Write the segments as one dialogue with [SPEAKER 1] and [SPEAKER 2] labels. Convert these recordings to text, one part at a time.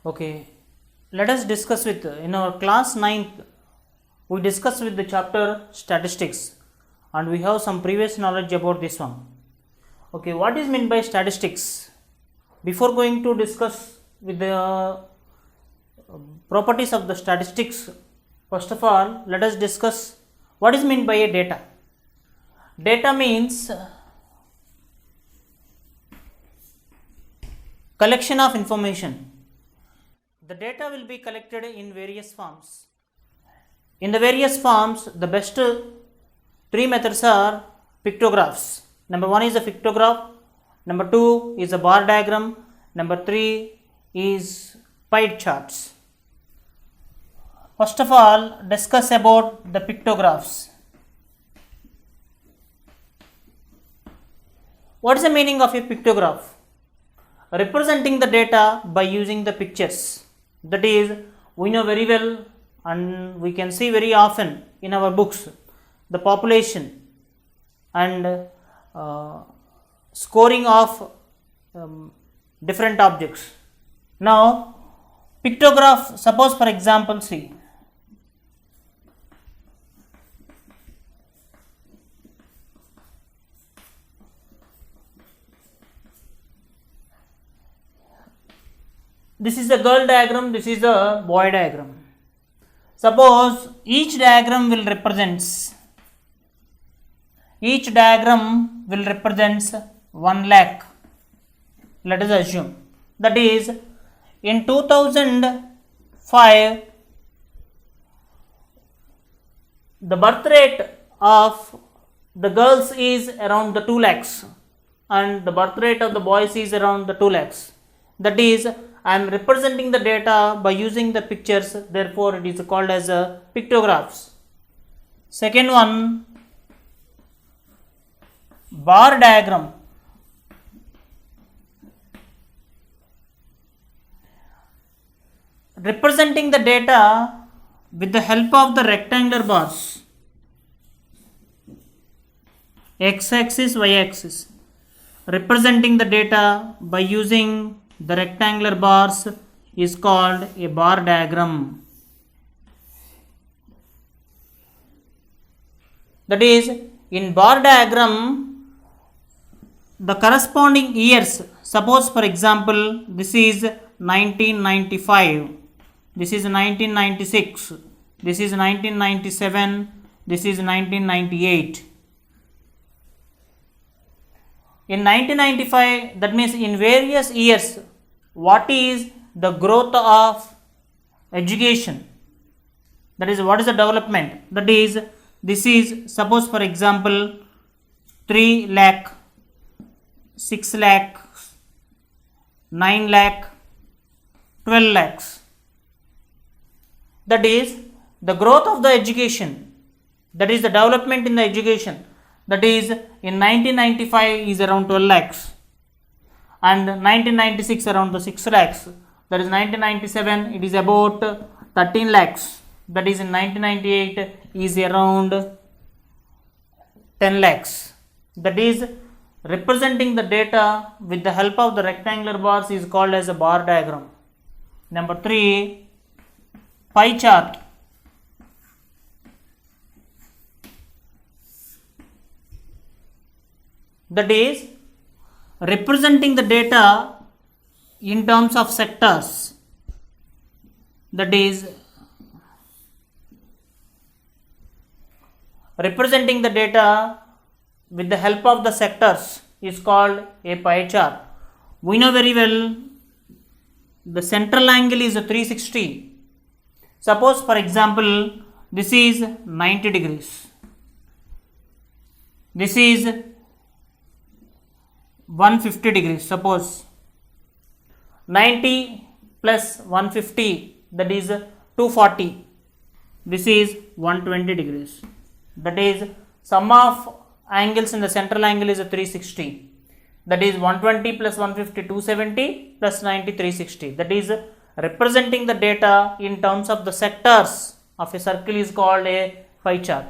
[SPEAKER 1] Okay, let us discuss with in our class 9th we discussed with the chapter statistics and we have some previous knowledge about this one. Okay, what is meant by statistics? Before going to discuss with the properties of the statistics, first of all let us discuss what is meant by a data. Data means collection of information. The data will be collected in various forms. In the various forms, the best three methods are pictographs. Number one is a pictograph, number two is a bar diagram, number three is pie charts. First of all, discuss about the pictographs. What is the meaning of a pictograph? Representing the data by using the pictures. That is, we know very well and we can see very often in our books the population and scoring of different objects. Now, pictograph, suppose for example, see. This is a girl diagram, this is a boy diagram. Suppose each diagram will represent 1 lakh. Let us assume. That is, in 2005, the birth rate of the girls is around the 2 lakhs and the birth rate of the boys is around the 2 lakhs. That is, I am representing the data by using the pictures, therefore it is called as pictographs. Second one, bar diagram. Representing the data with the help of the rectangular bars, x-axis, y-axis. Representing the data by using the rectangular bars is called a bar diagram. That is, in bar diagram, the corresponding years, suppose for example, this is 1995, this is 1996, this is 1997, this is 1998. In 1995, that means in various years, what is the growth of education? That is, what is the development? That is, this is, suppose for example, 3 lakh, 6 lakh, 9 lakh, 12 lakhs. That is, the growth of the education, that is the development in the education. That is, in 1995 is around 12 lakhs and 1996 around the 6 lakhs. That is 1997 it is about 13 lakhs. That is in 1998 is around 10 lakhs. That is, representing the data with the help of the rectangular bars is called as a bar diagram. Number 3, pie chart. That is, representing the data in terms of sectors. That is, representing the data with the help of the sectors is called a pie chart. We know very well the central angle is 360. Suppose for example, this is 90 degrees. This is 150 degrees. Suppose 90 plus 150, that is 240. This is 120 degrees. That is, sum of angles in the central angle is 360. That is 120 plus 150, 270 plus 90, 360. That is, representing the data in terms of the sectors of a circle is called a pie chart.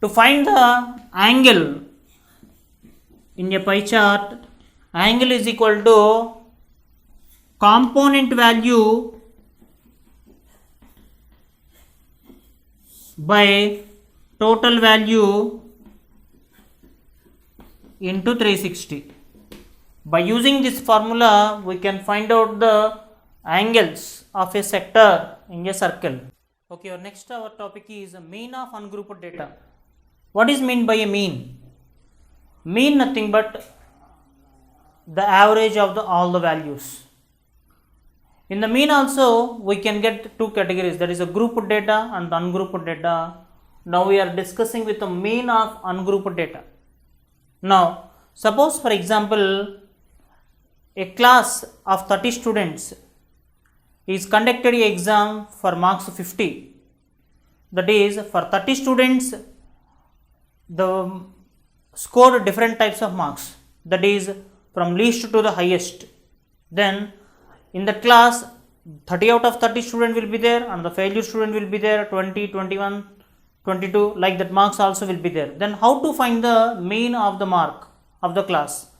[SPEAKER 1] To find the angle in a pie chart, angle is equal to component value by total value into 360. By using this formula, we can find out the angles of a sector in a circle. Okay, next our topic is mean of ungrouped data. What is mean by a mean? Mean nothing but the average of all the values. In the mean also we can get two categories, that is a grouped data and ungrouped data. Now we are discussing with the mean of ungrouped data. Now suppose for example a class of 30 students is conducted an exam for marks 50. That is, for 30 students the scored different types of marks, that is from least to the highest. Then in the class 30 out of 30 student will be there and the failure student will be there, 20, 21, 22, like that marks also will be there. Then how to find the mean of the mark of the class?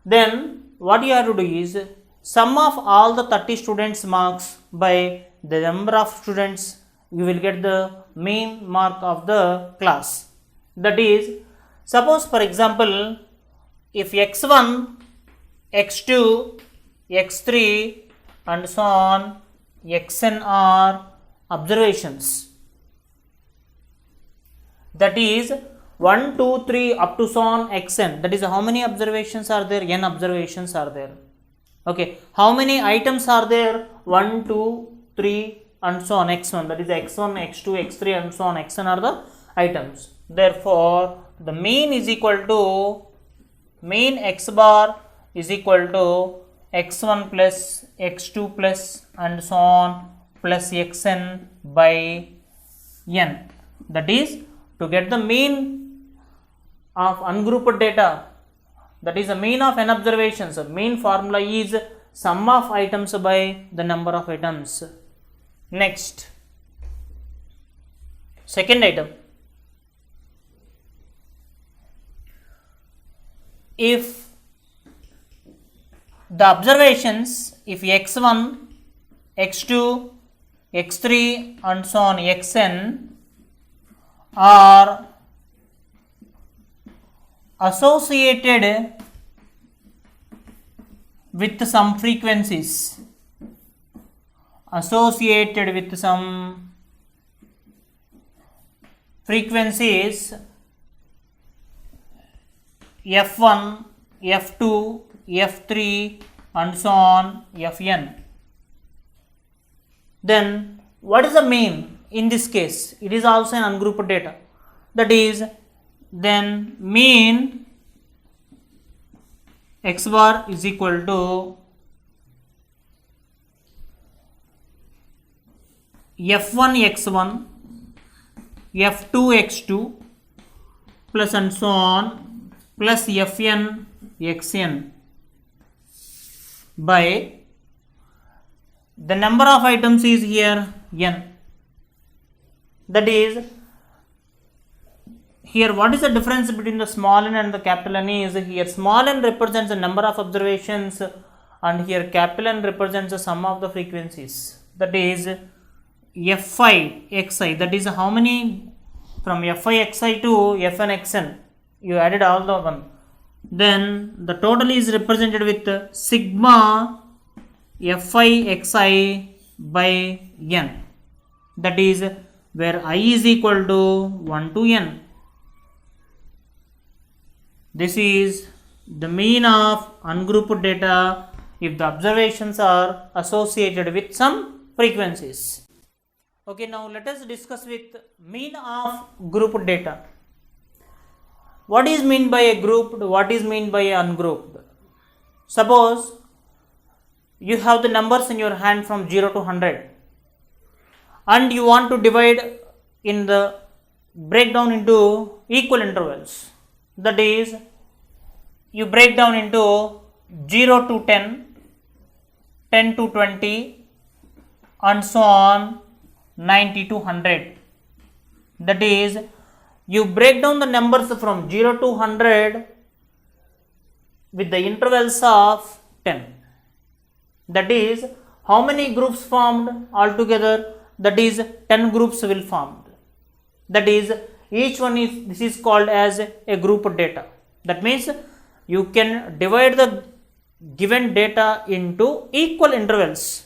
[SPEAKER 1] Then what you have to do is sum of all the 30 students marks by the number of students, you will get the mean mark of the class. That is, suppose for example if x1, x2, x3 and so on xn are observations, that is 1, 2, 3 up to so on xn, that is how many observations are there? N observations are there. Okay, how many items are there? 1, 2, 3 and so on x1, that is x1, x2, x3 and so on xn are the items. Therefore the mean is equal to mean x bar is equal to x1 plus x2 plus and so on plus xn by n. That is, to get the mean of ungrouped data, that is the mean of n observations, mean formula is sum of items by the number of items. Next, second item, if the observations, if x1, x2, x3 and so on xn are associated with some frequencies, associated with some frequencies f1, f2, f3 and so on fn, then what is the mean? In this case it is also an ungrouped data, that is then mean x bar is equal to f1 x1, f2 x2 plus and so on plus fn xn by the number of items is here n. That is, here what is the difference between the small n and the capital N is, here small n represents the number of observations and here capital N represents the sum of the frequencies, that is fi xi, that is how many from fi xi to fn xn, you added all the one, then the total is represented with sigma fi xi by n, that is where I is equal to 1 to n. This is the mean of ungrouped data if the observations are associated with some frequencies. Okay, now let us discuss with mean of grouped data. What is mean by a grouped? What is mean by a ungrouped? Suppose you have the numbers in your hand from 0 to 100 and you want to divide in the breakdown into equal intervals, that is you break down into 0 to 10, 10 to 20 and so on 90 to 100, that is you break down the numbers from 0 to 100 with the intervals of 10, that is how many groups formed altogether, that is 10 groups will formed, that is each one is, this is called as a group data. That means you can divide the given data into equal intervals.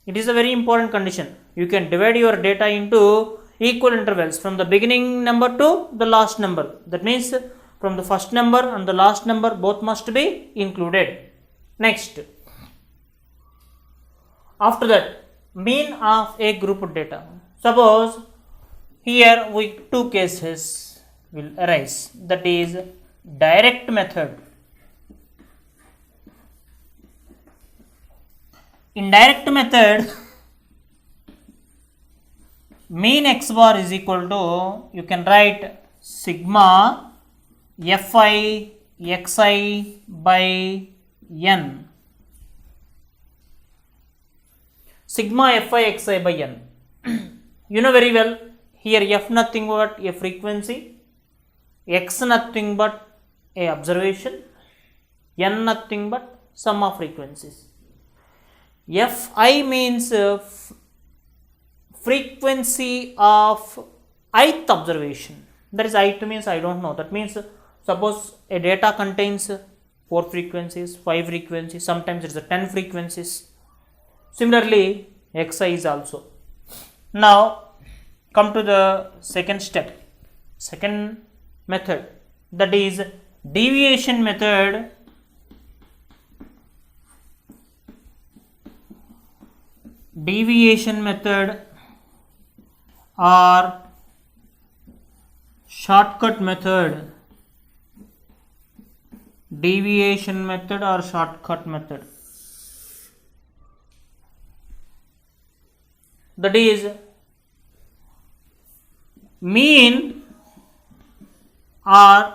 [SPEAKER 1] It is a very important condition. You can divide your data into equal intervals from the beginning number to the last number. That means from the first number and the last number both must be included. Next, after that, mean of a group data. Suppose here we two cases will arise, that is direct method. In direct method, mean x bar is equal to, you can write sigma fi xi by n. Sigma fi xi by n. You know very well, here f nothing but a frequency, x nothing but a observation, n nothing but sum of frequencies. Fi means frequency of ith observation. That is, ith means I don't know. That means suppose a data contains 4 frequencies, 5 frequencies, sometimes it is 10 frequencies. Similarly, xi is also. Now come to the second step, second method, that is deviation method. Deviation method or shortcut method. Deviation method or shortcut method. That is mean or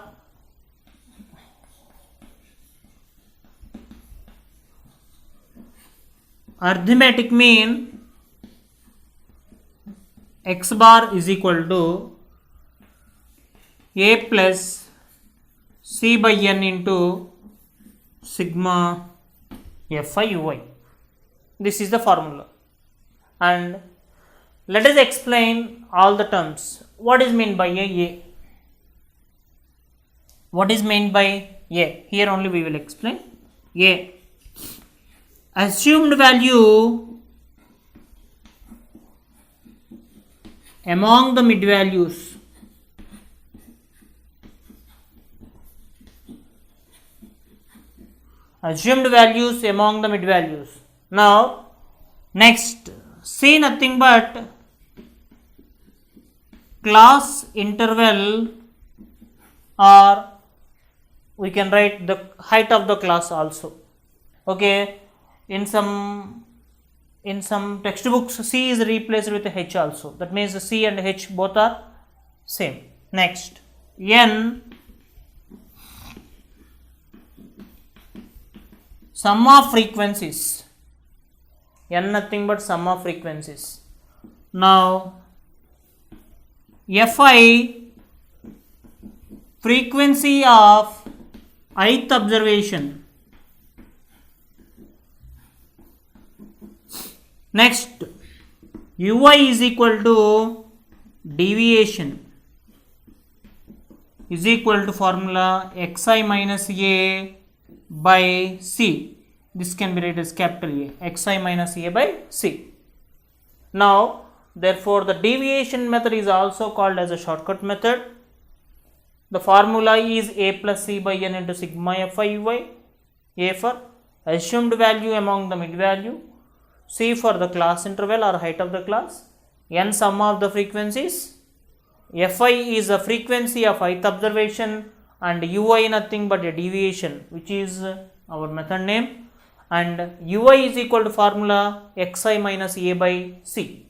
[SPEAKER 1] arithmetic mean x bar is equal to a plus c by n into sigma fi ui. This is the formula, and let us explain all the terms. What is meant by a? What is meant by a? Here only we will explain. A, assumed value among the mid values. Assumed values among the mid values. Now next, see nothing but class interval, or we can write the height of the class also. Okay, in some textbooks C is replaced with H also. That means C and H both are same. Next, n, sum of frequencies. N nothing but sum of frequencies. Now fi, frequency of ith observation. Next, ui is equal to deviation is equal to formula xi minus a by c. This can be written as capital A, xi minus a by c. Now therefore the deviation method is also called as a shortcut method. The formula is a plus c by n into sigma fi ui. A for assumed value among the mid value, c for the class interval or height of the class, n sum of the frequencies. Fi is the frequency of ith observation, and ui nothing but a deviation, which is our method name, and ui is equal to formula xi minus a by c.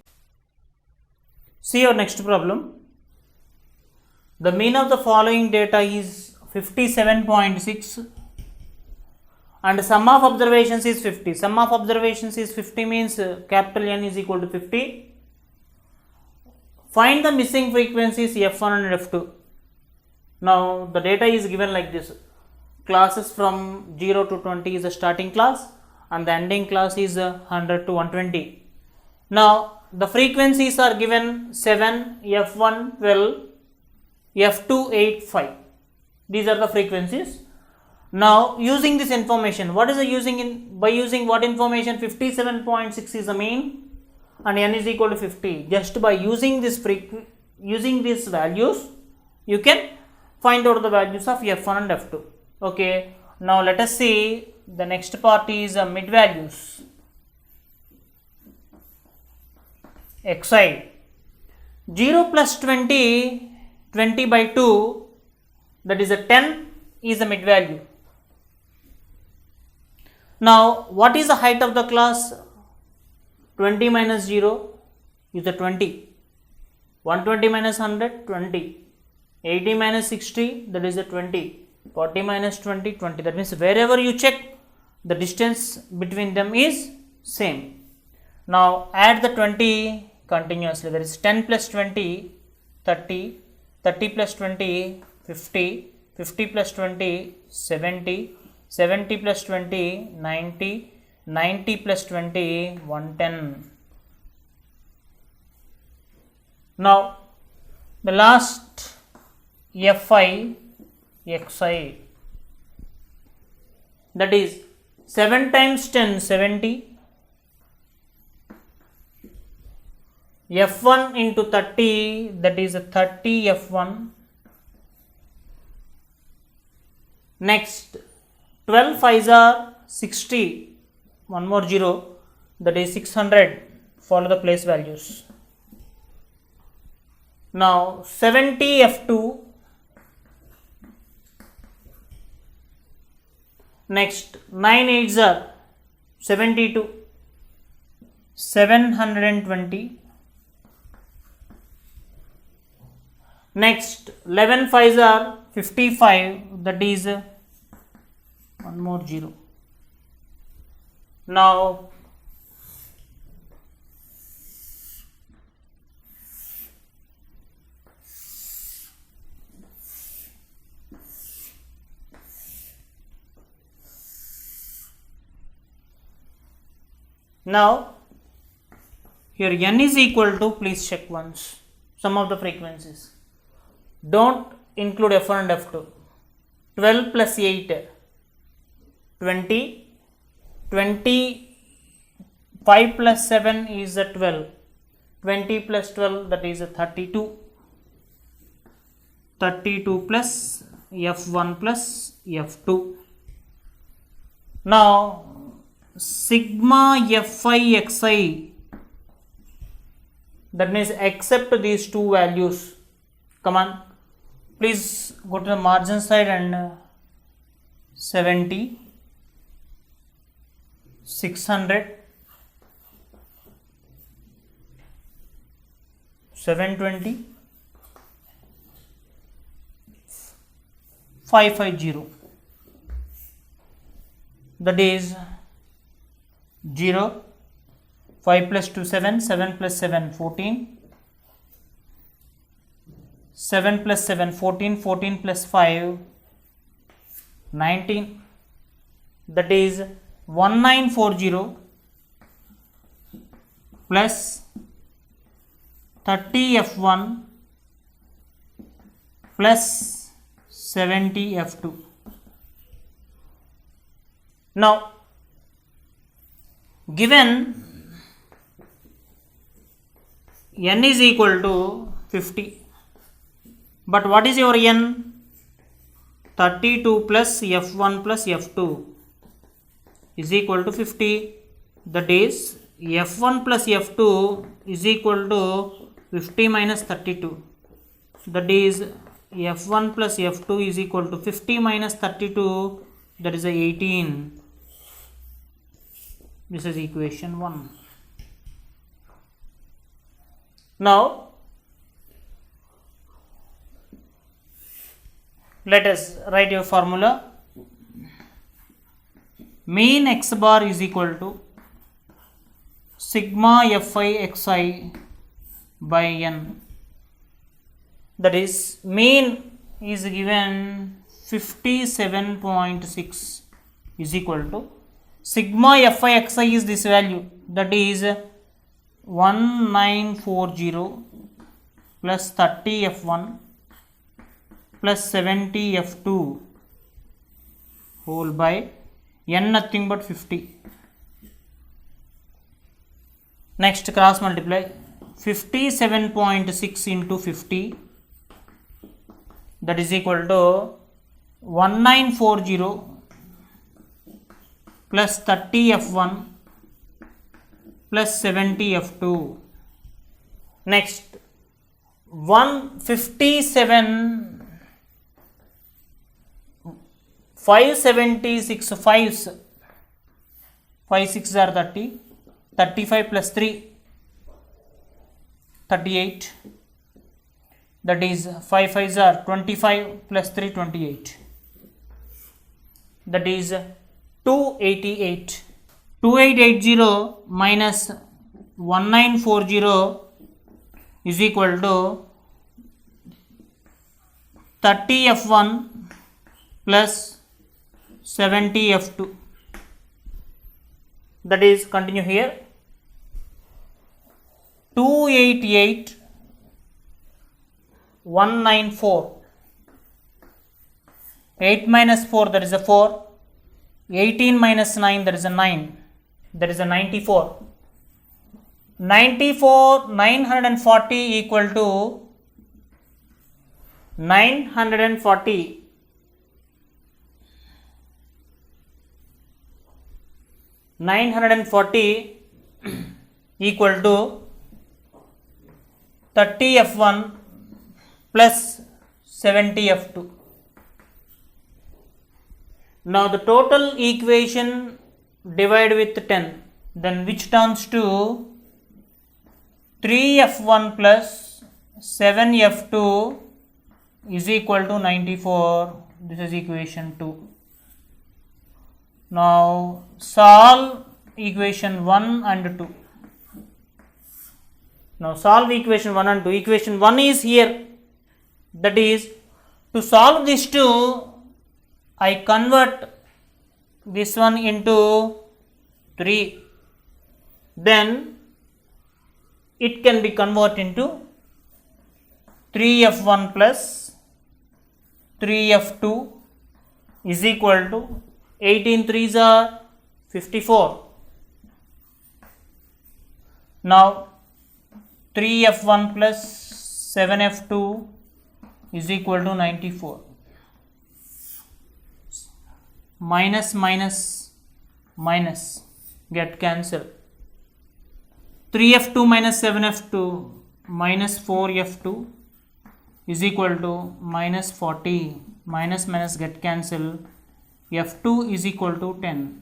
[SPEAKER 1] See your next problem. The mean of the following data is 57.6 and sum of observations is 50. Sum of observations is 50 means capital N is equal to 50. Find the missing frequencies f1 and f2. Now the data is given like this. Classes from 0 to 20 is a starting class, and the ending class is 100 to 120. Now the frequencies are given 7, F1 12, F2 8 5. These are the frequencies. Now using this information, what is the by using what information? 57.6 is the mean and n is equal to 50. Just by using this using these values, you can find out the values of F1 and F2. Okay, now let us see the next part is mid values. Xi 0 plus 20, 20 by 2, that is a 10 is the mid value. Now what is the height of the class? 20 minus 0 is the 20, 120 minus 100 20, 80 minus 60 that is the 20, 40 minus 20 20. That means wherever you check, the distance between them is same. Now add the 20 continuously. That is 10 plus 20 30, 30 plus 20 50, 50 plus 20 70, 70 plus 20 90, 90 plus 20 110. Now the last Fi Xi, that is 7 times 10 70, F1 into 30, that is 30 F1. Next 12 5s are 60, one more 0, that is 600. Follow the place values. Now 70 F2. Next 9 8s are 72, 720. Next 11 5s are 55, that is one more 0. Now here n is equal to, please check once some of the frequencies. Don't include F1 and F2. 12 plus 8 20, 20 5 plus 7 is 12, 20 plus 12 that is 32, 32 plus F1 plus F2. Now sigma Fi Xi, that means except these two values. Come on, please go to the margin side and 70, 600, 720, 550. That is 0, 5 plus 2 7, 7 plus 7 14, 7 plus 7 14, 14 plus 5 19, that is 1940 plus 30 F1 plus 70 F2. Now given n is equal to 50, but what is your n? 32 plus F1 plus F2 is equal to 50. That is F1 plus F2 is equal to 50 minus 32. That is F1 plus F2 is equal to 50 minus 32, that is 18. This is equation 1. Now let us write your formula. Mean x bar is equal to sigma Fi Xi by n. That is mean is given 57.6 is equal to sigma fi xi is this value, that is 1940 plus 30 f1 plus 70 f2 whole by n nothing but 50. Next cross multiply 57.6 into 50, that is equal to 1940 plus 30 f1 plus 70 f2. Next 157 576 5s 5 6 are 30, 35 plus 3 38, that is 5 5s are 25 plus 3 28, that is 288. 2880 minus 1940 is equal to 30 f1 plus 70 f2, that is continue here 288 194, 8 minus 4, that is a 4, 18 minus 9, that is a 9, that is a 94. 940 equal to 940 equal to 30 f1 plus 70 f2. Now the total equation divide with 10, then which turns to 3f1 plus 7f2 is equal to 94. This is equation 2. Now solve equation 1 and 2. Now solve equation 1 and 2. Equation 1 is here, that is to solve these two I convert this one into 3, then it can be converted into 3f1 plus 3f2 is equal to 18 3s are 54. Now 3f1 plus 7f2 is equal to 94. Minus minus minus get cancelled. 3f2 minus 7f2 minus 4f2 is equal to minus 40. Minus minus get cancelled. f2 is equal to 10.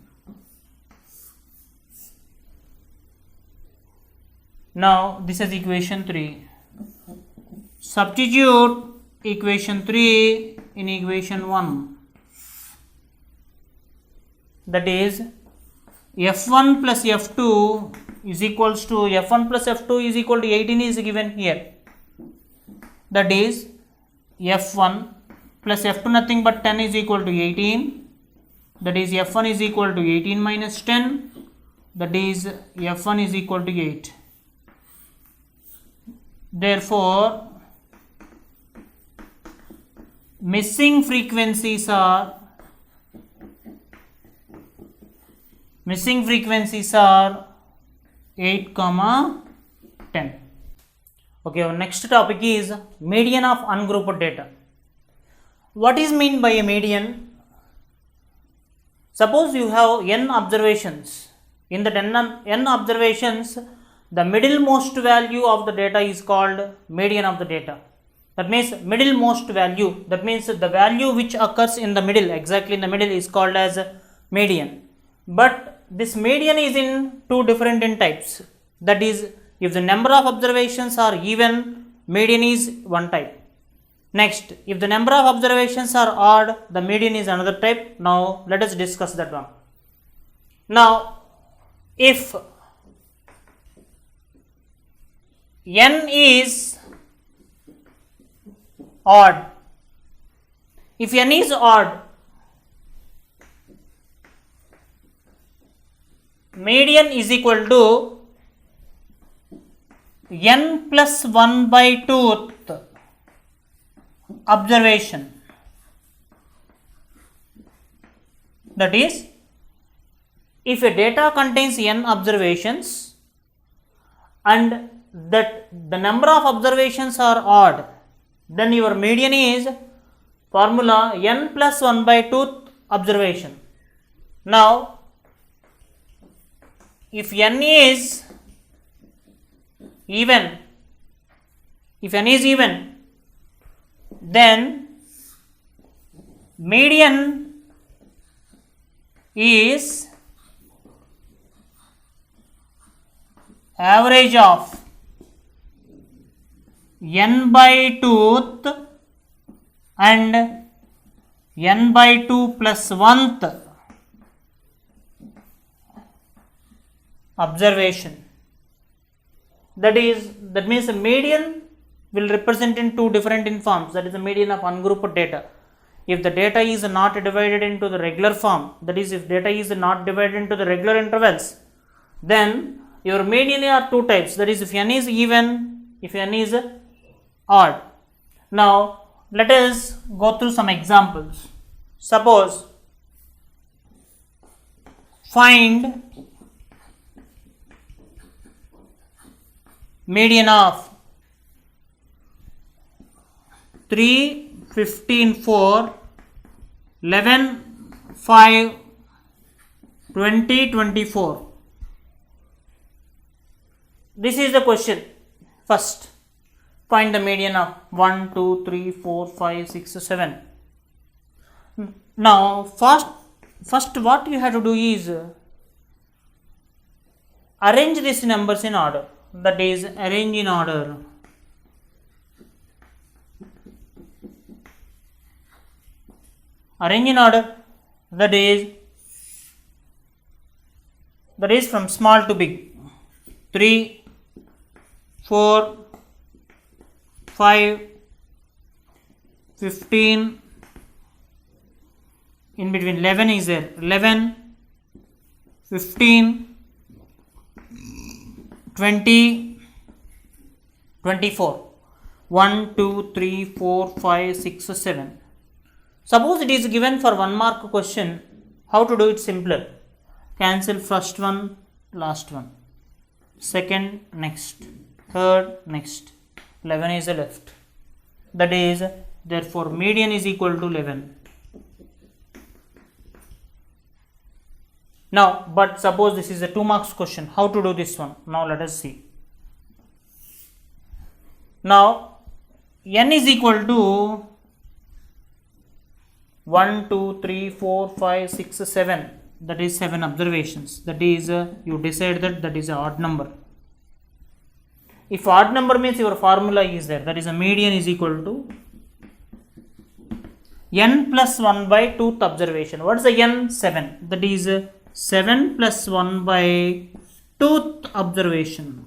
[SPEAKER 1] Now this is equation 3. Substitute equation 3 in equation 1. That is f1 plus f2 is equals to f1 plus f2 is equal to 18 is given here. That is f1 plus f2 nothing but 10 is equal to 18. That is f1 is equal to 18 minus 10. That is f1 is equal to 8. Therefore missing frequencies are 8, 10. Okay, our next topic is median of ungrouped data. What is meant by a median? Suppose you have n observations. In the n observations, the middlemost value of the data is called median of the data. That means middlemost value, that means the value which occurs in the middle, exactly in the middle, is called as median. But this median is in two different types. That is, if the number of observations are even, median is one type. Next, if the number of observations are odd, the median is another type. Now let us discuss that one. Now if n is odd, if n is odd, median is equal to n plus 1 by 2th observation. That is, if a data contains n observations and that the number of observations are odd, then your median is formula n plus 1 by 2th observation. Now, if n is even, then median is average of n by 2th and n by 2 plus 1th observation. That means the median will represent in two different forms. That is the median of ungrouped data. If the data is not divided into the regular form, that is, if data is not divided into the regular intervals, then your median are two types. That is, if n is even, if n is odd. Now, let us go through some examples. Suppose, find median of 3, 15, 4, 11, 5, 20, 24. This is the question. First, find the median of 1, 2, 3, 4, 5, 6, 7. Now, first what you have to do is arrange these numbers in order. That is, arrange in order. Arrange in order. That is from small to big. 3, 4, 5, 15. In between 11 is there. 11, 15, 20, 24. 1, 2, 3, 4, 5, 6, 7. Suppose it is given for 1 mark question. How to do it simpler? Cancel first one, last one. Second, next. Third, next. 11 is left. That is, therefore, median is equal to 11. Now, but suppose this is a 2 marks question. How to do this one? Now, let us see. Now, n is equal to 1, 2, 3, 4, 5, 6, 7. That is 7 observations. That is, you decide that is an odd number. If odd number means your formula is there. That is, a median is equal to n plus 1 by 2th observation. What is the n? 7. That is 7 plus 1 by 2th observation.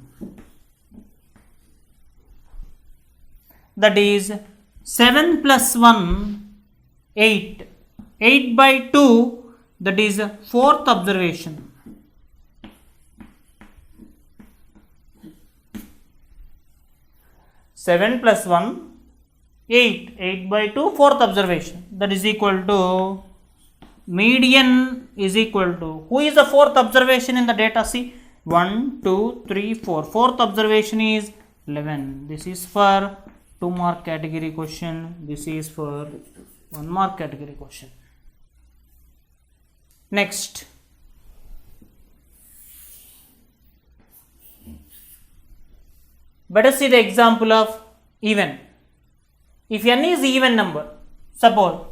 [SPEAKER 1] That is 7 plus 1, 8. 8 by 2, that is 4th observation. Seven plus 1, 8. 8 by 2, 4th observation. That is equal to, median is equal to, who is the 4th observation in the data? See, 1, 2, 3, 4. 4th observation is 11. This is for 2 mark category question. This is for 1 mark category question. Next, better see the example of even. If n is even number, suppose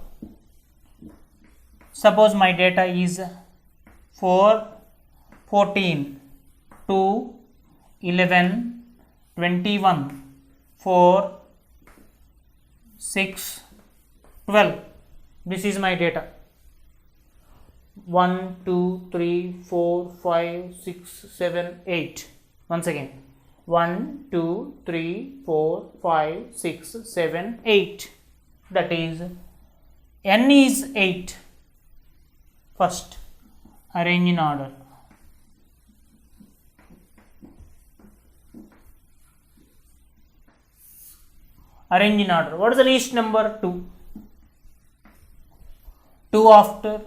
[SPEAKER 1] my data is 4, 14, 2, 11, 21, 4, 6, 12. This is my data. 1, 2, 3, 4, 5, 6, 7, 8. Once again. 1, 2, 3, 4, 5, 6, 7, 8. That is, n is 8. First, arrange in order. Arrange in order. What is the least number? 2. 2 after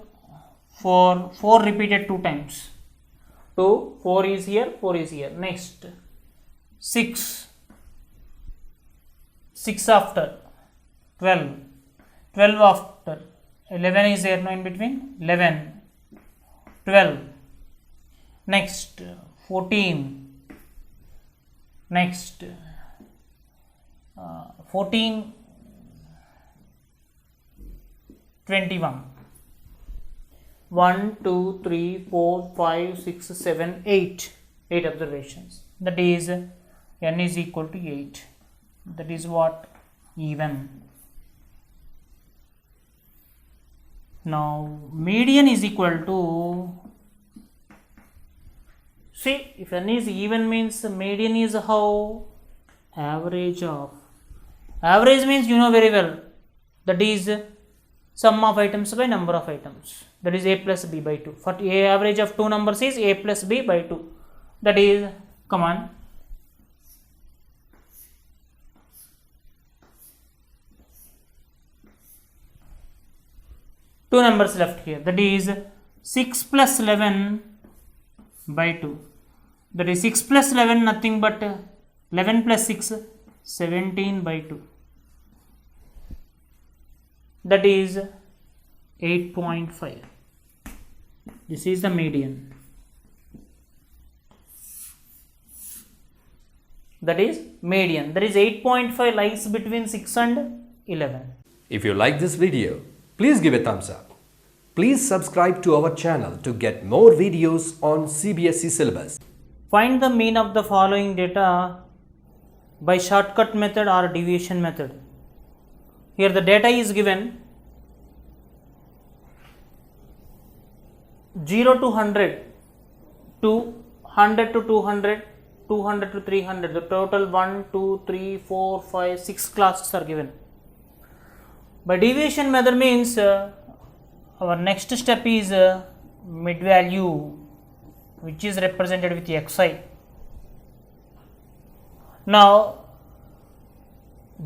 [SPEAKER 1] 4. 4 repeated 2 times. 2, 4 is here, 4 is here. Next 6. 6 after 12. 12 after 11 is there no in between. 11. 12. Next 14. Next 14. 21. 1, 2, 3, 4, 5, 6, 7, 8. 8 observations. That is n is equal to 8. That is what? Even. Now median is equal to, see, if n is even means median is how? Average of. Average means you know very well. That is sum of items by number of items. That is a plus b by 2. For a average of 2 numbers is a plus b by 2. That is, come on. Two numbers left here. That is 6 plus 11 by 2. That is 6 plus 11 nothing but 11 plus 6, 17 by 2. That is 8.5. This is the median. That is median. That is 8.5 lies between 6 and 11.
[SPEAKER 2] If you like this video, please give a thumbs up. Please subscribe to our channel to get more videos on CBSE syllabus.
[SPEAKER 1] Find the mean of the following data by shortcut method or deviation method. Here the data is given 0 to 100, 100 to 200, 200 to 300. The total 1, 2, 3, 4, 5, 6 classes are given. By deviation method means our next step is mid value, which is represented with xi. Now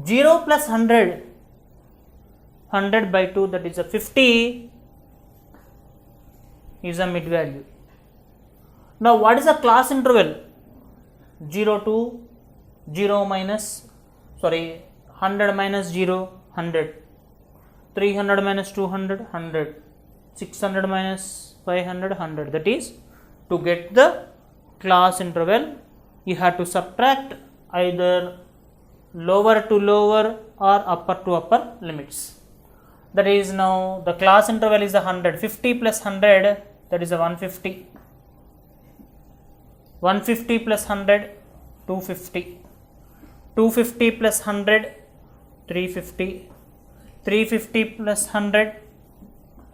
[SPEAKER 1] 0 plus 100, 100 by 2, that is a 50, is a mid value. Now what is the class interval? 0 to 0 minus, 100 minus 0, 100. 300 minus 200, 100. 600 minus 500, 100. That is, to get the class interval, you have to subtract either lower to lower or upper to upper limits. That is, now the class interval is 100. 50 plus 100, that is a 150. 150 plus 100, 250. 250 plus 100, 350. 350 plus 100,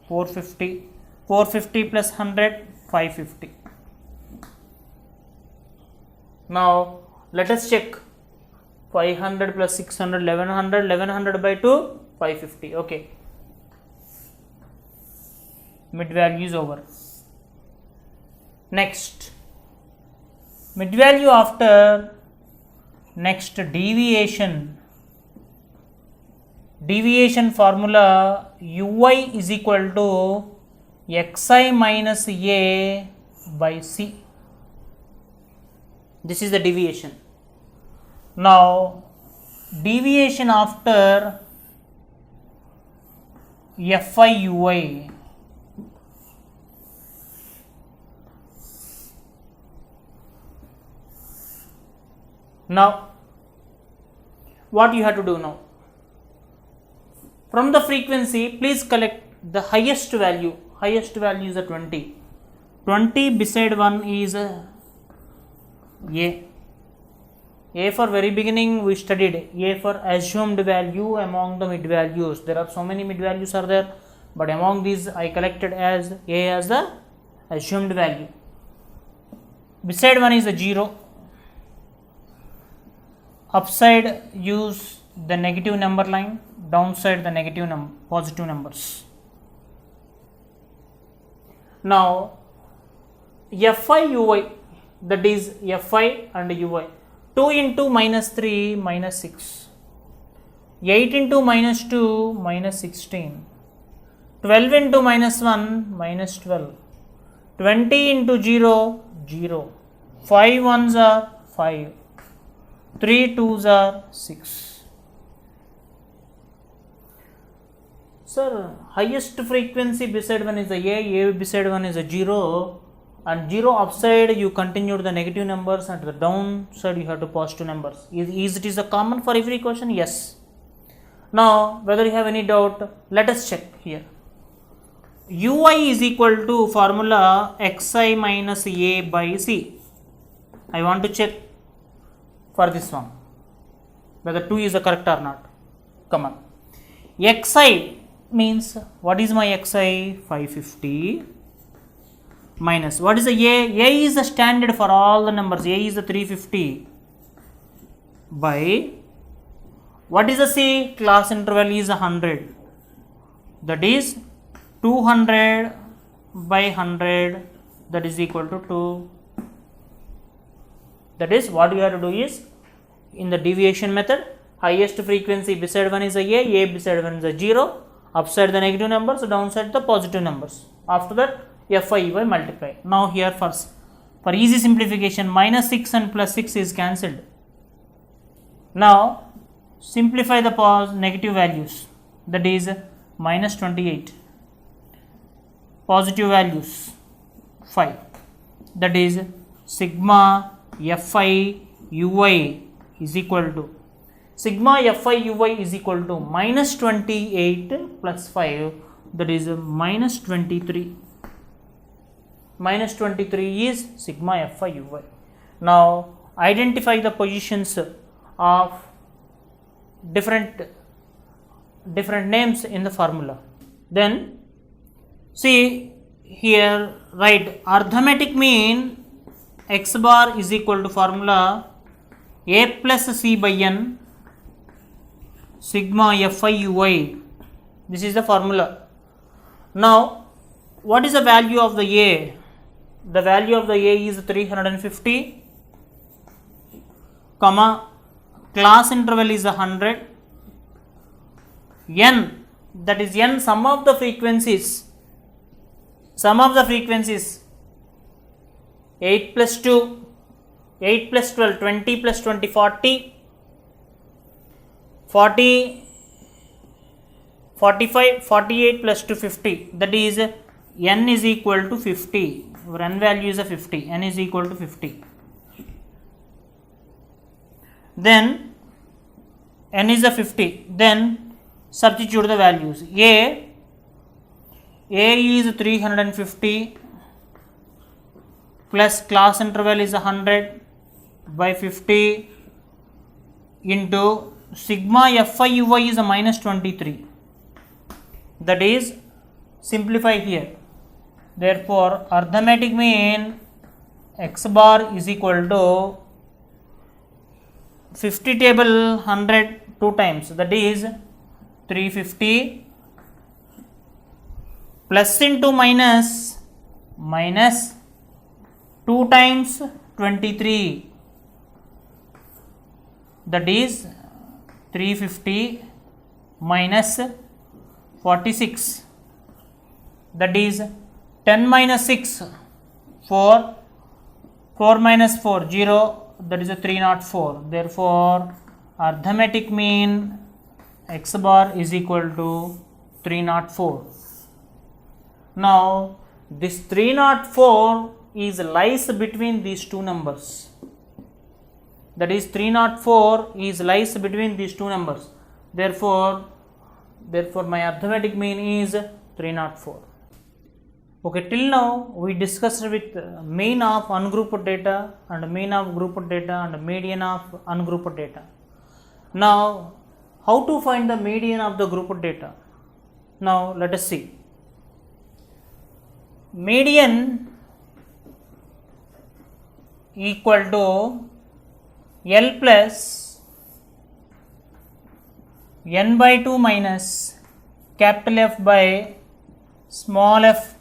[SPEAKER 1] 450. 450 plus 100, 550. Now let us check 500 plus 600, 1100. 1100 by 2, 550. Okay. Mid value is over. Next, mid value after next deviation. Deviation formula ui is equal to xi minus a by c. This is the deviation. Now deviation after fi ui. Now what you have to do now? From the frequency, please collect the highest value. Highest value is a 20. 20 beside 1 is a. A for very beginning we studied. A for assumed value among the mid values. There are so many mid values are there, but among these I collected as A as the assumed value. Beside 1 is a 0. Upside use the negative number line, downside the positive numbers. Now fi ui, that is fi and ui. 2 into minus 3 minus 6. 8 into minus 2 minus 16, 12 into minus 1 minus 12, 20 into 0 0, 5 ones are 5, 3 twos are 6. Sir, highest frequency beside one is a beside one is a 0, and 0 upside you continue the negative numbers and the downside you have to positive numbers. Is it is a common for every question? Yes. Now whether you have any doubt, let us check here. Ui is equal to formula xi minus a by c. I want to check for this one whether 2 is the correct or not. Come on. Xi means, what is my xi? 550 minus, what is the a is the standard for all the numbers, a is the 350 by, what is the c? Class interval is 100, that is 200 by 100, that is equal to 2. That is what you have to do is, in the deviation method, highest frequency beside one is a beside one is a 0, upside the negative numbers, downside the positive numbers. After that fi by multiply. Now here first, for easy simplification, minus 6 and plus 6 is cancelled. Now simplify the negative values, that is minus 28, positive values 5, that is sigma fi ui is equal to, sigma fi ui is equal to minus 28 plus 5, that is minus 23. Minus 23 is sigma fi ui. Now identify the positions of different names in the formula. Then see here, write arithmetic mean x bar is equal to formula a plus c by n sigma fi ui. This is the formula. Now what is the value of the a? The value of the a is 350, comma, class interval is 100, n, that is n, sum of the frequencies 8 plus 2, 8 plus 12, 20 plus 20, 40, 45, 48 plus 2, 50, that is n is equal to 50. Our n value is a 50, n is equal to 50. Then n is a 50, then substitute the values. A is 350 plus class interval is 100 by 50 into sigma fi ui is a minus 23, that is, simplify here. Therefore arithmetic mean x bar is equal to 50 table 100 2 times, that is 350 plus into minus 2 times 23, that is 350 minus 46, that is 10 minus 6 4, 4 minus 4 0, that is a 304. Therefore arithmetic mean x bar is equal to 304. Now this 304 is lies between these two numbers, that is 304 is lies between these two numbers. Therefore my arithmetic mean is 304. Okay, till now we discussed with mean of ungrouped data and mean of grouped data and median of ungrouped data. Now how to find the median of the grouped data? Now let us see. Median equal to L plus n by 2 minus capital F by small f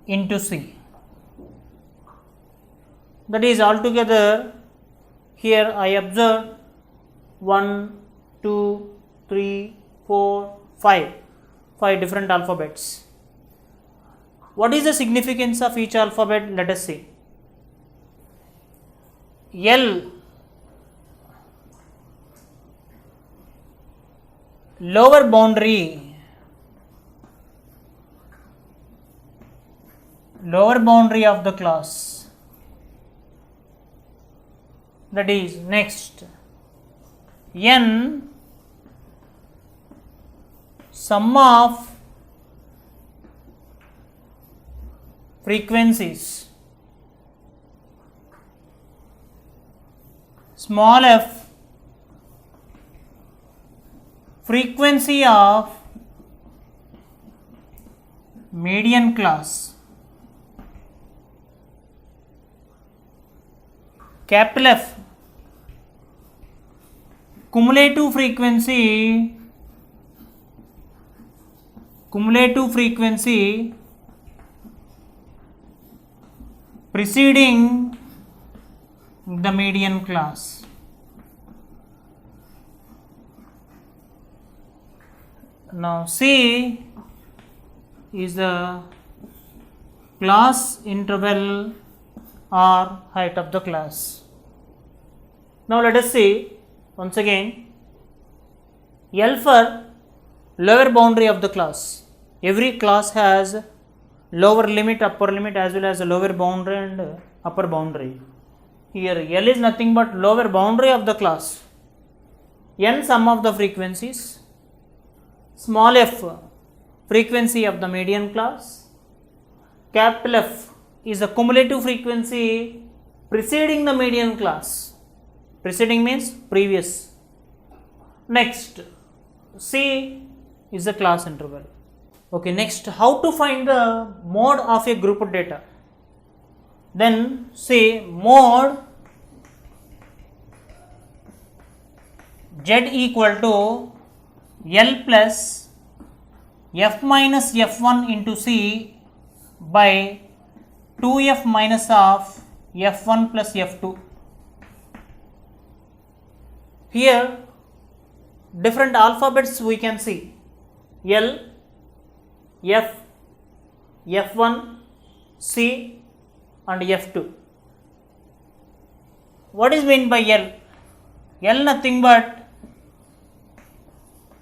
[SPEAKER 1] into C. That is altogether here I observed 1, 2, 3, 4, 5. 5 different alphabets. What is the significance of each alphabet? Let us see. L, lower boundary of the class, that is next. N, sum of frequencies. Small f, frequency of median class. Capital F, cumulative frequency preceding the median class. Now C is the class interval or height of the class. Now let us see once again. L for lower boundary of the class. Every class has lower limit, upper limit as well as a lower boundary and upper boundary. Here L is nothing but lower boundary of the class. N, sum of the frequencies. Small f, frequency of the median class. Capital F is the cumulative frequency preceding the median class. Preceding means previous. Next, C is the class interval. Okay, next, how to find the mode of a group data? Then say mode Z equal to L plus F minus F1 into C by 2F minus of F1 plus F2. Here different alphabets we can see: L, F, F1, C and F2. What is meant by L? L nothing but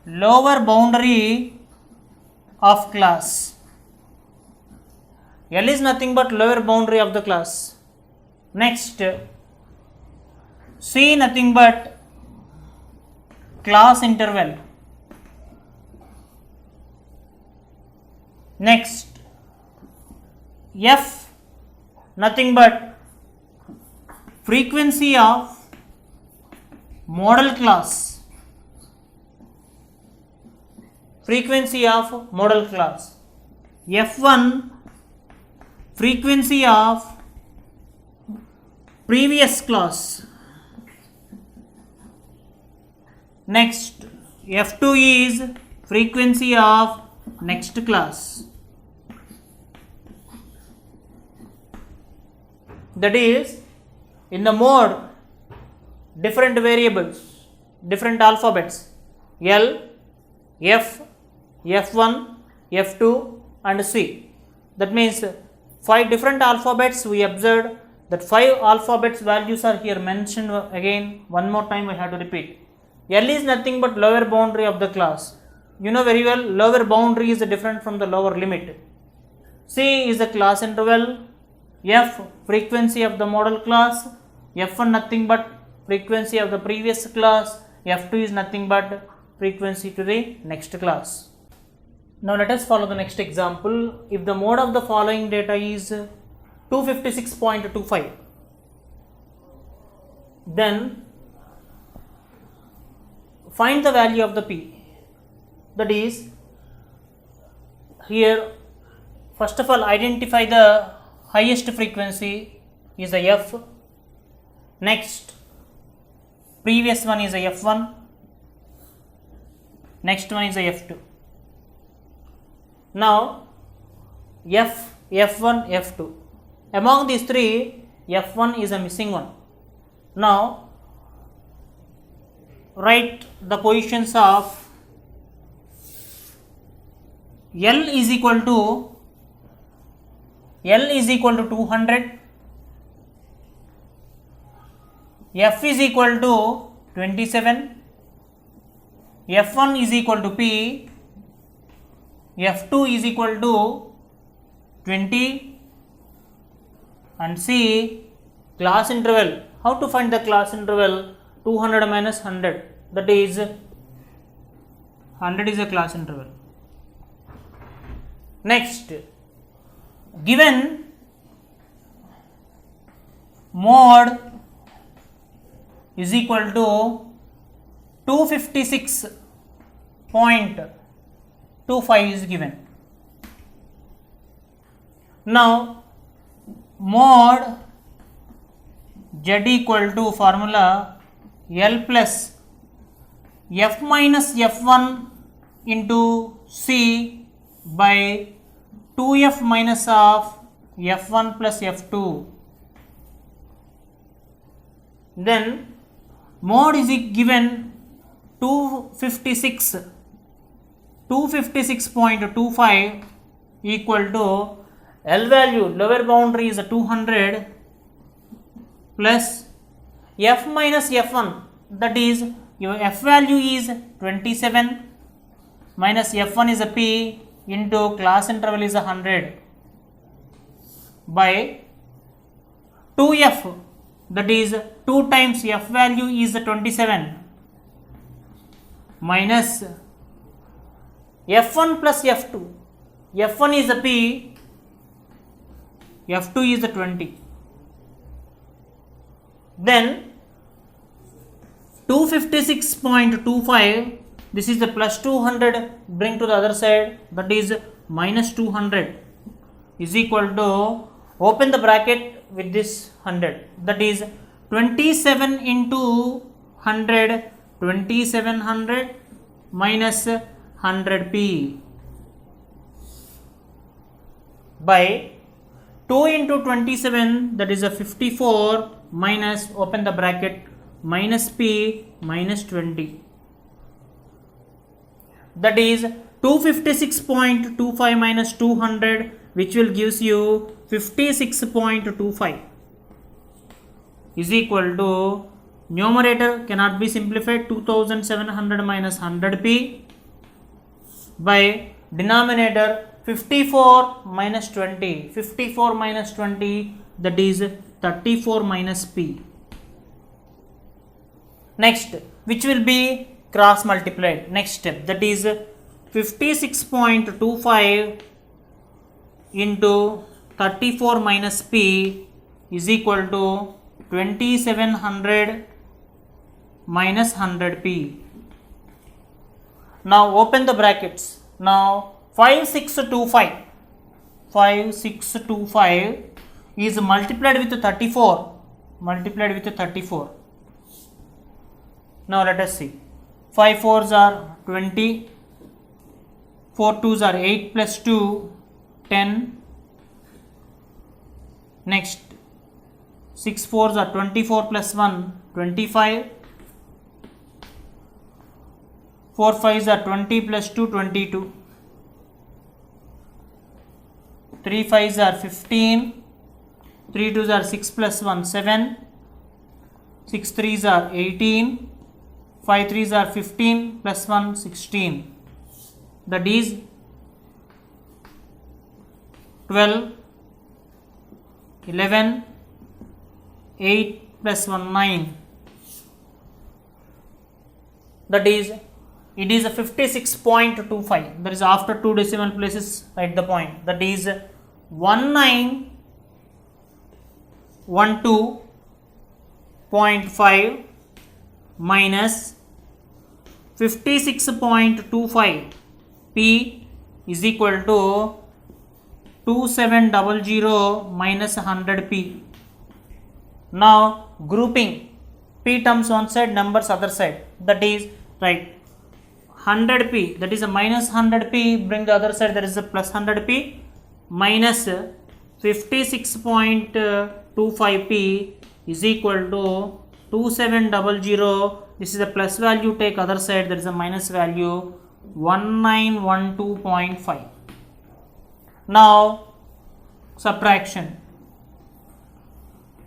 [SPEAKER 1] lower boundary of class. L is nothing but lower boundary of the class. Next, C nothing but class interval. Next, F nothing but frequency of model class. Frequency of model class. F1 frequency of previous class. Next, F2 is frequency of next class. That is, in the mode, different variables, different alphabets: L, F, F1, F2 and C. That means 5 different alphabets we observed. That 5 alphabets values are here mentioned again. One more time I have to repeat. L is nothing but lower boundary of the class. You know very well, lower boundary is different from the lower limit. C is the class interval. F, frequency of the model class. F1 nothing but frequency of the previous class. F2 is nothing but frequency to the next class. Now let us follow the next example. If the mode of the following data is 256.25, then find the value of the P. That is, here first of all identify the highest frequency is the F. Next, previous one is the F1. Next one is the F2. Now F, F1, F2. Among these 3, F1 is a missing one. Now write the positions of L is equal to 200, F is equal to 27, F1 is equal to P, F2 is equal to 20, and C class interval. How to find the class interval? 200 minus 100, that is 100 is a class interval. Next, given mod is equal to 256.25 is given. Now mod Z equal to formula L plus F minus F1 into C by 2F minus of F1 plus F2. Then mod is given 256.25 equal to L value, lower boundary is 200 plus F minus F1, that is your F value is 27 minus F1 is a P into class interval is 100 by 2F, that is 2 times F value is 27 minus F1 plus F2, F1 is a P, F2 is 20. Then 256.25, this is the plus 200, bring to the other side, that is minus 200 is equal to, open the bracket with this 100, that is 27 into 100, 2700 minus 100p by 2 into 27, that is a 54 minus, open the bracket, minus p minus 20, that is 256.25 minus 200, which will gives you 56.25 is equal to, numerator cannot be simplified, 2700 minus 100p by denominator 54 minus 20, 54 minus 20, that is 34 minus p. Next, which will be cross multiplied, next step, that is 56.25 into 34 minus p is equal to 2700 minus 100p. Now open the brackets. Now 5625 is multiplied with 34, Now let us see, 5 4s are 20, 4 2s are 8 plus 2, 10, next 6 4s are 24 plus 1, 25, 4 5s are 20 plus 2, 22, 3 5s are 15, 3 2s are 6 plus 1, 7, 6 3s are 18, 5 3s are 15 plus 1, 16, that is 12, 11, 8 plus 1, 9, that is, it is a 56.25, that is after 2 decimal places write the point, that is 1912.5 minus 56.25 p is equal to 2700 minus 100p. Now grouping, p terms one side, numbers other side, that is right, 100p, that is a minus 100p, bring the other side, that is a plus 100p, minus 56.25p is equal to 2700 This is a plus value, take other side, there is a minus value 1912.5. Now subtraction,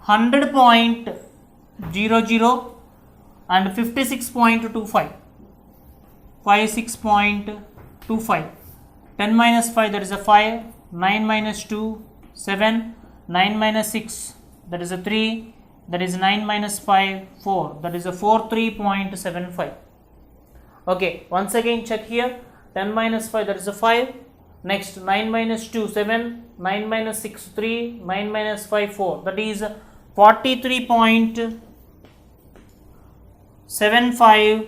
[SPEAKER 1] 100.00 and 56.25, 56.25, 10 minus 5, that is a 5, 9 minus 2, 7, 9 minus 6, that is a 3, that is 9 minus 5, 4, that is a 43.75. Okay, once again check here, 10 minus 5, that is a 5, next 9 minus 2, 7, 9 minus 6, 3, 9 minus 5, 4, that is 43.75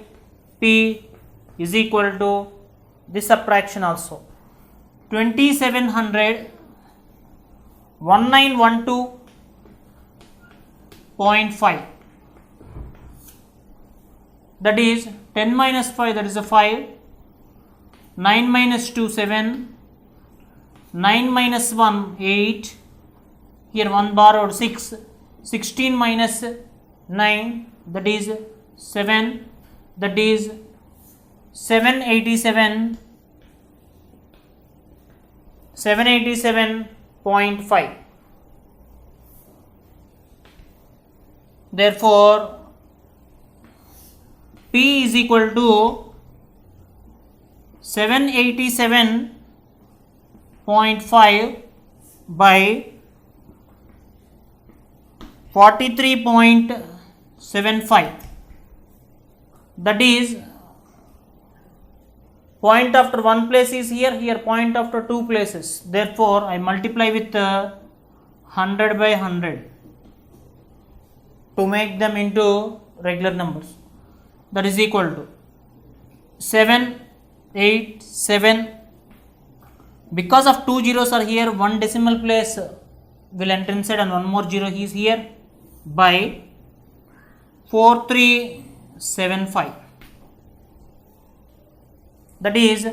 [SPEAKER 1] P is equal to this subtraction also, 2700 1912.5, that is 10 minus 5, that is a 5, 9 minus 2, 7, 9 minus 1, 8, here 1 borrowed 6, 16 minus 9, that is 7, that is 787.5. Therefore P is equal to 787.5 by 43.75, that is point after one place is here, here point after two places, therefore I multiply with 100 by 100 to make them into regular numbers, that is equal to 787. Because of two zeros are here, one decimal place will enter inside and one more zero is here, by 4375. That is,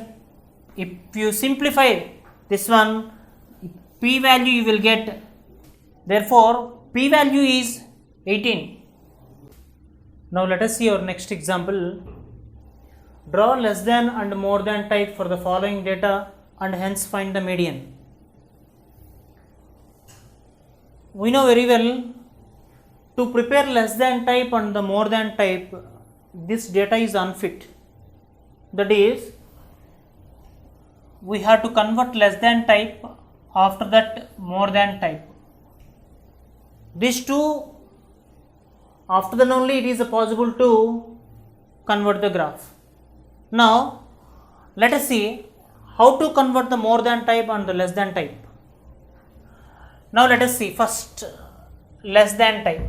[SPEAKER 1] if you simplify this one, P value you will get, therefore P value is 18. Now let us see our next example. Draw less than and more than type for the following data and hence find the median. We know very well, to prepare less than type and the more than type, this data is unfit. That is, we have to convert less than type, after that more than type. These two, after that only it is possible to convert the graph. Now let us see how to convert the more than type and the less than type. Now let us see first less than type.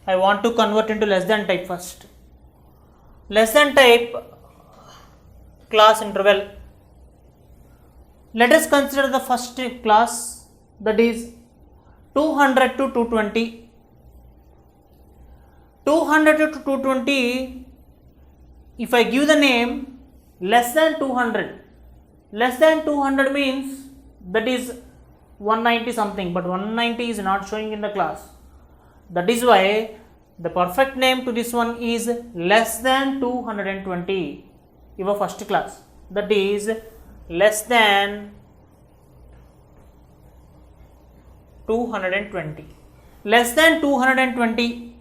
[SPEAKER 1] I want to convert into less than type first. Less than type class interval. Let us consider the first class, that is 200 to 220. 200 to 220, if I give the name less than 200, less than 200 means that is 190 something, but 190 is not showing in the class. That is why the perfect name to this one is less than 220, your first class, that is less than 220, less than 220.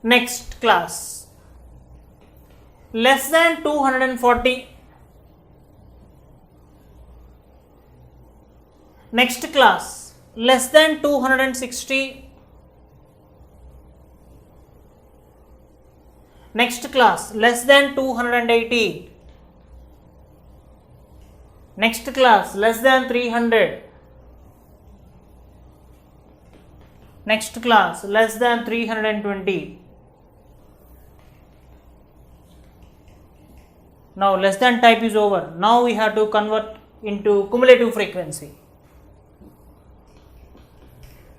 [SPEAKER 1] Next class, less than 240. Next class, less than 260. Next class, less than 280. Next class, less than 300. Next class, less than 320. Now less than type is over. Now we have to convert into cumulative frequency.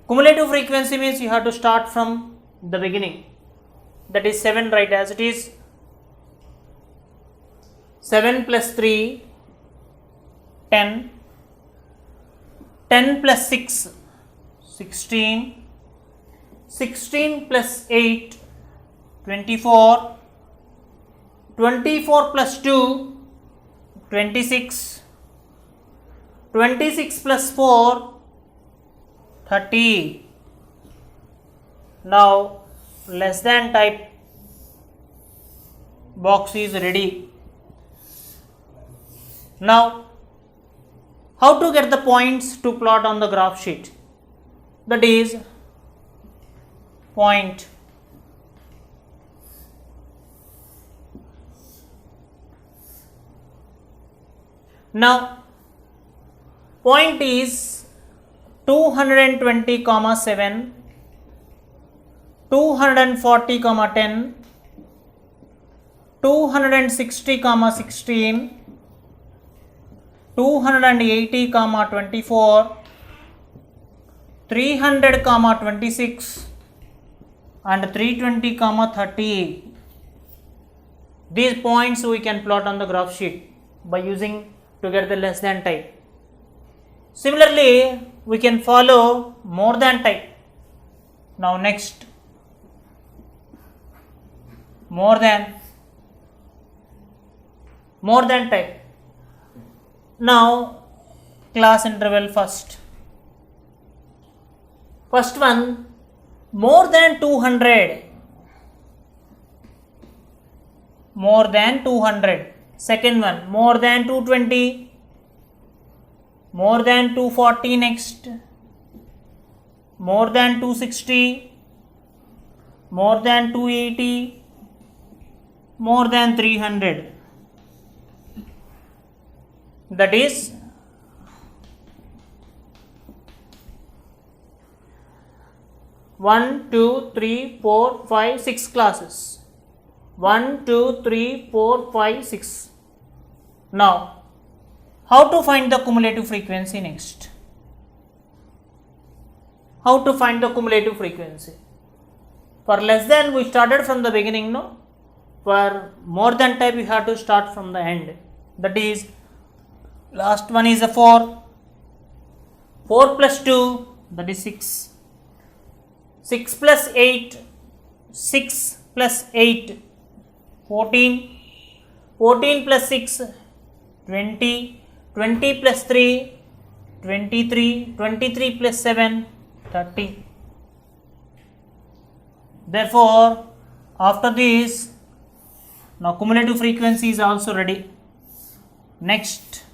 [SPEAKER 1] Cumulative frequency means you have to start from the beginning. That is 7, right as it is. 7 plus 3, 10. 10 plus 6, 16. 16 plus 8, 24, 24 plus 2, 26, 26 plus 4, 30. Now less than type box is ready. Now how to get the points to plot on the graph sheet? That is point. Now point is 220, 7, 240, 10, 260, 16, 280, 24, 300, 26 and 320, 30. These points we can plot on the graph sheet by using to get the less than type. Similarly, we can follow more than type. Now next, more than type. Now class interval first. First one, more than 200. More than 200. Second one, more than 220. More than 240 next. More than 260. More than 280. More than 300. That is one, two, three, four, five, 6 classes. 1, 2, 3, 4, 5, 6. Now, how to find the cumulative frequency next? How to find the cumulative frequency? For less than, we started from the beginning, no? For more than type, we have to start from the end. That is, last one is a 4. 4 plus 2, that is 6. 6 plus 8, 6 plus 8, 14. 14 plus 6, 20. 20 plus 3, 23. 23 plus 7, 30. Therefore, after this, now cumulative frequency is also ready. Next,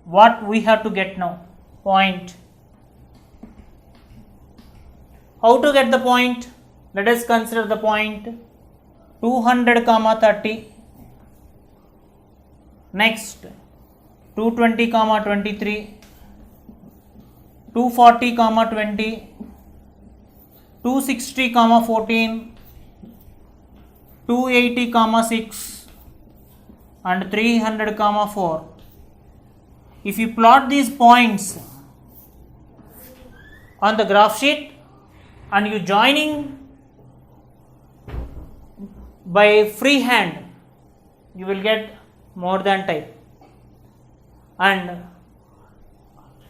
[SPEAKER 1] what we have to get now? Point. How to get the point? Let us consider the point 200, 30. Next, 220, 23. 240, 20. 260, 14. 280, 6 and 300, 4. If you plot these points on the graph sheet and you joining by free hand, you will get more than type and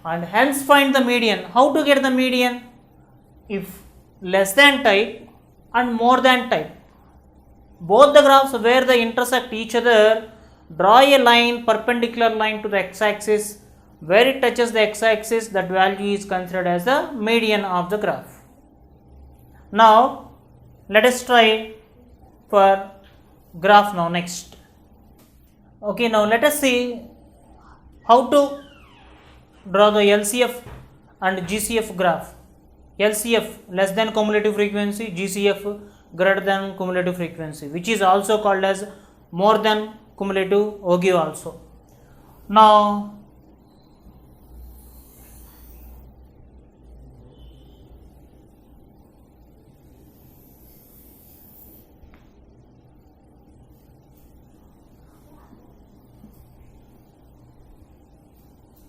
[SPEAKER 1] hence find the median. How to get the median? If less than type and more than type, both the graphs where they intersect each other, draw a line, perpendicular line to the x-axis. Where it touches the x-axis, that value is considered as the median of the graph. Now let us try for graph now next. Okay, now let us see how to draw the LCF and GCF graph. LCF less than cumulative frequency, GCF greater than cumulative frequency, which is also called as more than cumulative Ogee also. Now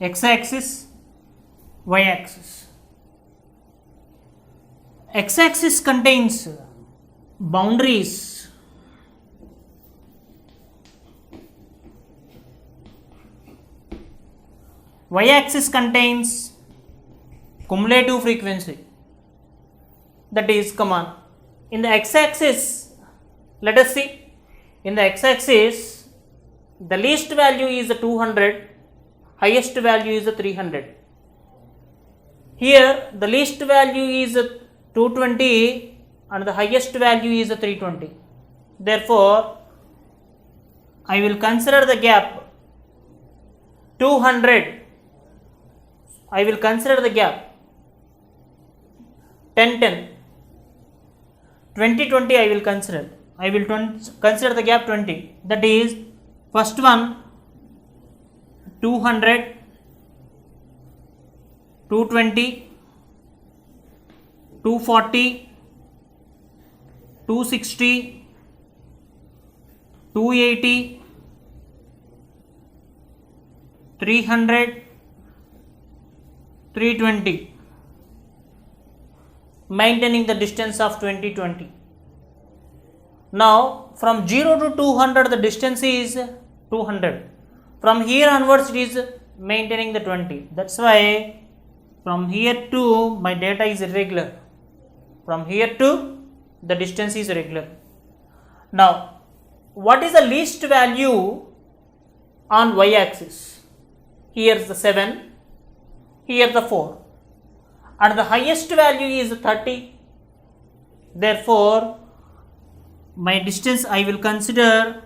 [SPEAKER 1] x-axis, y-axis. X-axis contains boundaries. Y-axis contains cumulative frequency. that is, come on, in the x-axis, let us see, in the x-axis, the least value is 200, highest value is 300. Here the least value is 220 and the highest value is 320. Therefore, I will consider the gap 200. I will consider the gap 10 10. 20 20 I will consider. I will consider the gap 20. That is, first one 200, 220, 240, 260, 280, 300, 320, maintaining the distance of 20 20. Now from 0 to 200 the distance is 200. From here onwards it is maintaining the 20. That's why from here to my data is irregular. From here to the distance is regular. Now what is the least value on y-axis? Here is the 7, here the 4, and the highest value is 30. Therefore, my distance I will consider,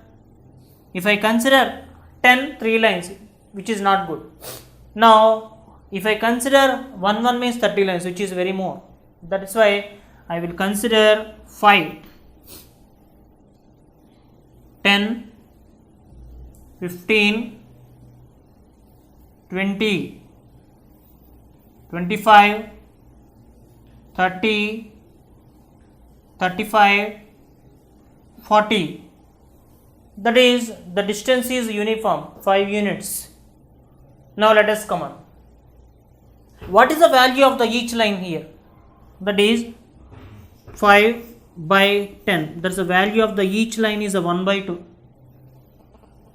[SPEAKER 1] if I consider 10 3 lines, which is not good. Now if I consider 1 means 30 lines, which is very more. That is why I will consider 5, 10, 15, 20, 25, 30, 35, 40. That is, the distance is uniform, 5 units. Now let us come on. What is the value of the each line here? That is 5 by 10. That's the value of the each line is a 1 by 2.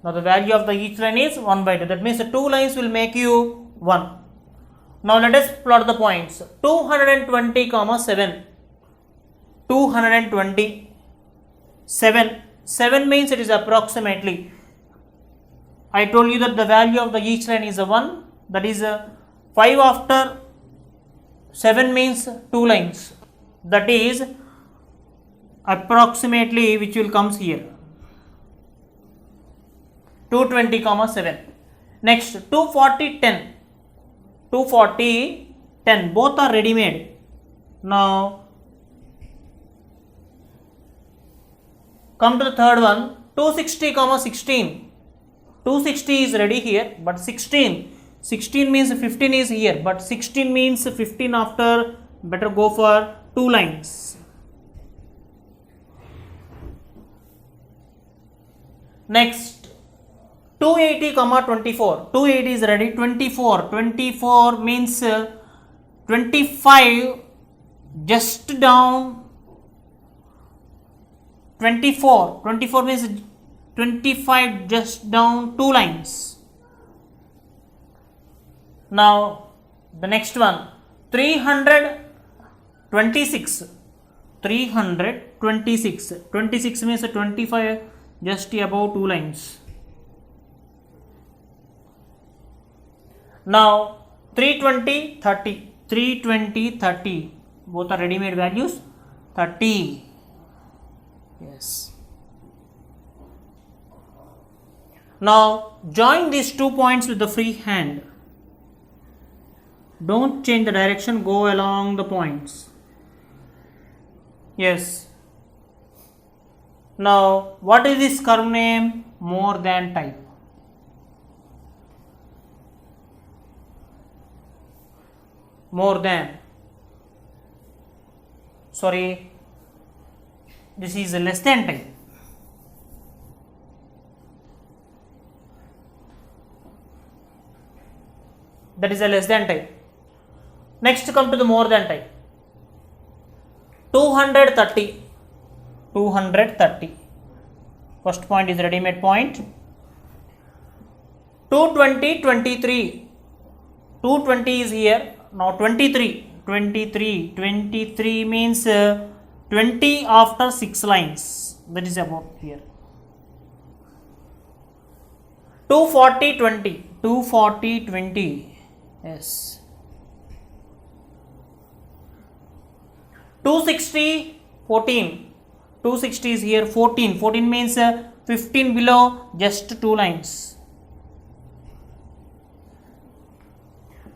[SPEAKER 1] Now the value of the each line is 1 by 2. That means the 2 lines will make you 1. Now let us plot the points. 220 comma 7. 220. 7 means it is approximately. I told you that the value of the each line is a 1. That is a 5 after 7 means 2 lines. That is approximately, which will comes here. 220 comma 7. Next 240 10. 240 10. Both are ready made. Now come to the third one. 260 comma 16. 260 is ready here, but 16 means 15 is here, but 16 means 15 after, better go for 2 lines. Next 280 comma 24. 280 is ready. 24 means 25 just down. 24 means 25 just down 2 lines. Now the next one 326. 26 means 25 just above 2 lines. Now 320 30. Both are ready made values. 30. Yes. Now join these 2 points with the free hand. Don't change the direction, go along the points. Yes. Now what is this curve name? More than type. More than. Sorry, this is a less than type. That is a less than type. Next come to the more than type. 230. First point is ready made point. 220 23. 220 is here. Now 23 23. 23 means 20 after 6 lines. That is about here. 240, 20. 240, 20. Yes. 260, 14. 260 is here. 14. 14 means 15 below, just 2 lines.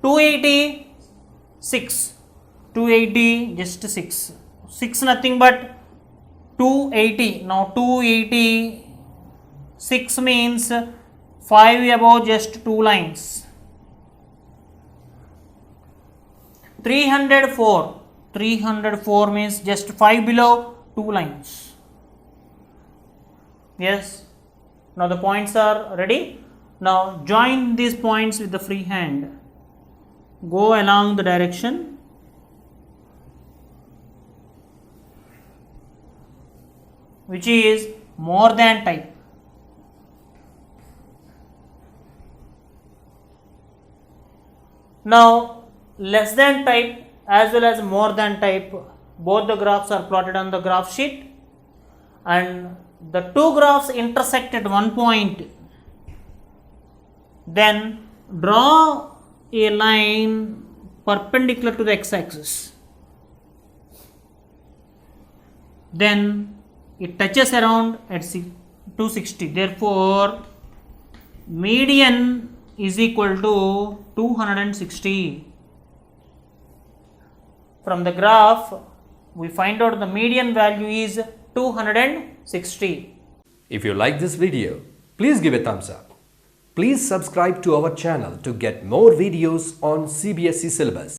[SPEAKER 1] 280, 6. 280, just 6. 6 nothing but 280. Now 280, 6 means 5 above, just 2 lines. 304. 304 means just 5 below, 2 lines. Yes. Now the points are ready. Now join these points with the free hand. Go along the direction. Which is more than type. Now less than type as well as more than type, both the graphs are plotted on the graph sheet, and the two graphs intersect at one point. Then draw a line perpendicular to the x-axis. Then it touches around at 260. Therefore, median is equal to 260. From the graph, we find out the median value is 260.
[SPEAKER 2] If you like this video, please give a thumbs up. Please subscribe to our channel to get more videos on CBSE syllabus.